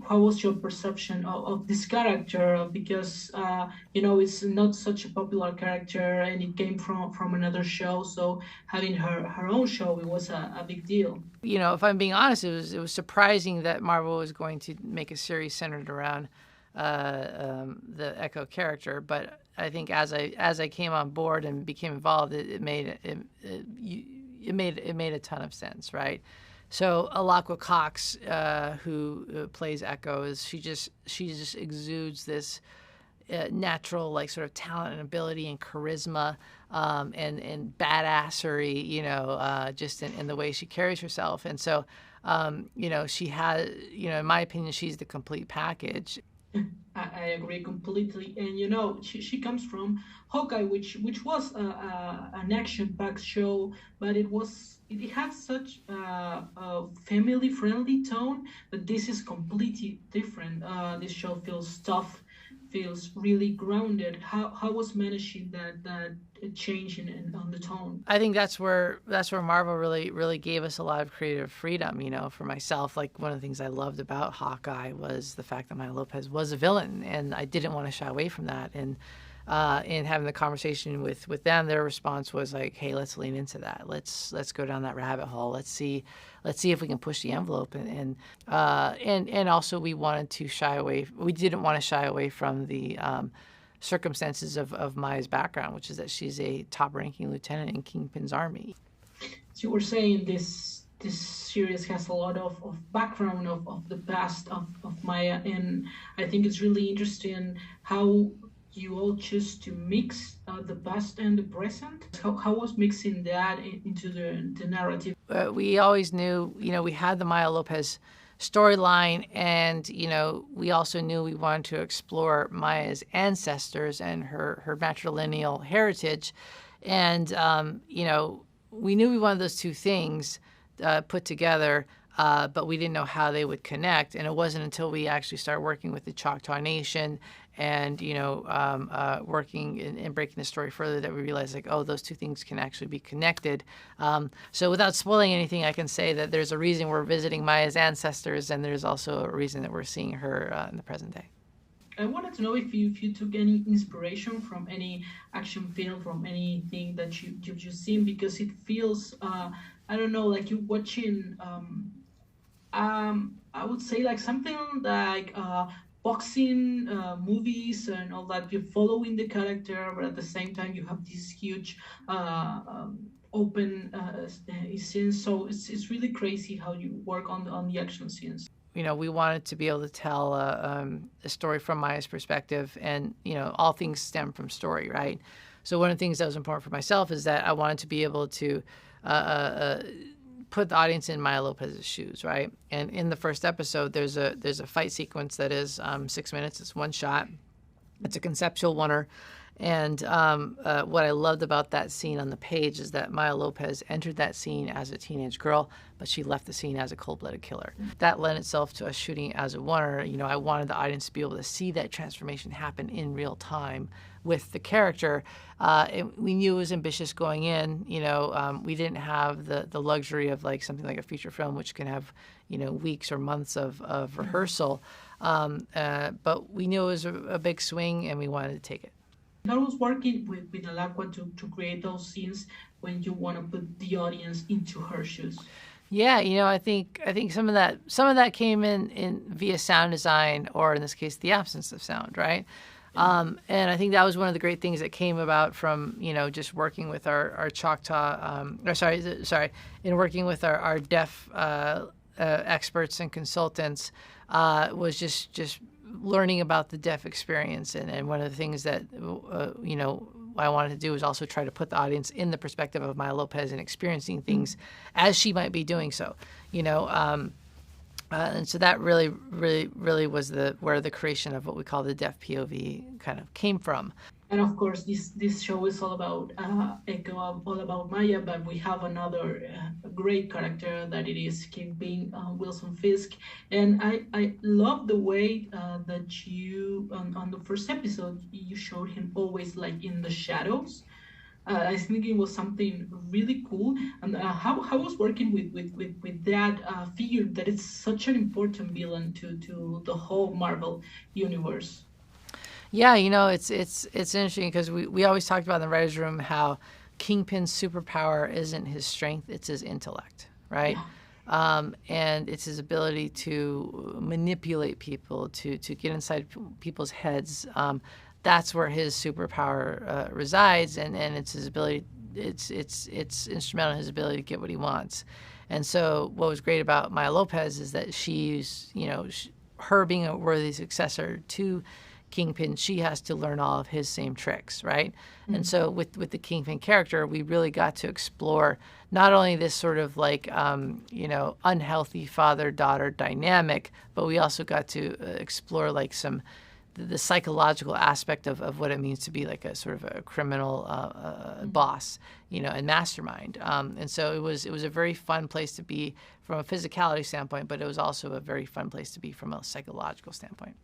how was your perception of this character? Because it's not such a popular character, and it came from another show. So having her own show, it was a big deal. If I'm being honest, it was surprising that Marvel was going to make a series centered around the Echo character. But I think as I came on board and became involved, it made a ton of sense, right? So Alakwa Cox, who plays Echo, she just exudes this natural sort of talent and ability and charisma and badassery, just in the way she carries herself. And so, she has, in my opinion, she's the complete package. I agree completely. And she comes from Hawkeye, which was an action-packed show, but it had such a family-friendly tone. But this is completely different. This show feels tough, feels really grounded. How was managing that change on the tone? I think that's where Marvel really gave us a lot of creative freedom. For myself, one of the things I loved about Hawkeye was the fact that Maya Lopez was a villain, and I didn't want to shy away from that. And in having the conversation with them, their response was like, "Hey, let's lean into that. Let's go down that rabbit hole. Let's see if we can push the envelope." And also we wanted to shy away. We didn't want to shy away from the circumstances of Maya's background, which is that she's a top-ranking lieutenant in Kingpin's army. So you were saying this series has a lot of background of the past of Maya, and I think it's really interesting how you all choose to mix the past and the present. How was mixing that into the narrative? We always knew, we had the Maya Lopez storyline, and we also knew we wanted to explore Maya's ancestors and her matrilineal heritage, and we knew we wanted those two things put together, but we didn't know how they would connect. And it wasn't until we actually started working with the Choctaw Nation and working and breaking the story further that we realized those two things can actually be connected. So without spoiling anything, I can say that there's a reason we're visiting Maya's ancestors, and there's also a reason that we're seeing her in the present day. I wanted to know if you took any inspiration from any action film, from anything that you've seen, because it feels I don't know, like you're watching I would say something like boxing movies and all that. You're following the character, but at the same time you have this huge open scenes. So it's really crazy how you work on the action scenes. We wanted to be able to tell a story from Maya's perspective, and all things stem from story, right? So one of the things that was important for myself is that I wanted to be able to put the audience in Maya Lopez's shoes, right? And in the first episode, there's a fight sequence that is 6 minutes. It's one shot. It's a conceptual oneer. And what I loved about that scene on the page is that Maya Lopez entered that scene as a teenage girl, but she left the scene as a cold-blooded killer. That lent itself to us shooting as a oneer. I wanted the audience to be able to see that transformation happen in real time with the character. We knew it was ambitious going in. We didn't have the luxury of something like a feature film, which can have weeks or months of rehearsal. But we knew it was a big swing, and we wanted to take it. I was working with Alakwa to create those scenes when you want to put the audience into her shoes. Yeah, I think some of that came in via sound design, or in this case, the absence of sound, right? And I think that was one of the great things that came about from just working with our Choctaw, in working with our deaf experts and consultants, was just learning about the deaf experience. And one of the things that I wanted to do was also try to put the audience in the perspective of Maya Lopez and experiencing things as she might be doing so. And so that really was where the creation of what we call the deaf POV kind of came from. And of course, this show is all about Echo, all about Maya, but we have another great character that it is Kingpin, Wilson Fisk. And I love the way that you, on the first episode, you showed him always in the shadows. I think it was something really cool. And how was working with that figure that is such an important villain to the whole Marvel universe. Yeah, it's interesting because we always talked about in the writers' room how Kingpin's superpower isn't his strength; it's his intellect, right? Yeah. And it's his ability to manipulate people, to get inside people's heads. That's where his superpower resides, and it's his ability. It's instrumental in his ability to get what he wants. And so, what was great about Maya Lopez is that her being a worthy successor to Kingpin, she has to learn all of his same tricks, right? Mm-hmm. And so with the Kingpin character, we really got to explore not only this sort of like, unhealthy father-daughter dynamic, but we also got to explore like the psychological aspect of what it means to be like a sort of a criminal boss, and mastermind. And so it was a very fun place to be from a physicality standpoint, but it was also a very fun place to be from a psychological standpoint.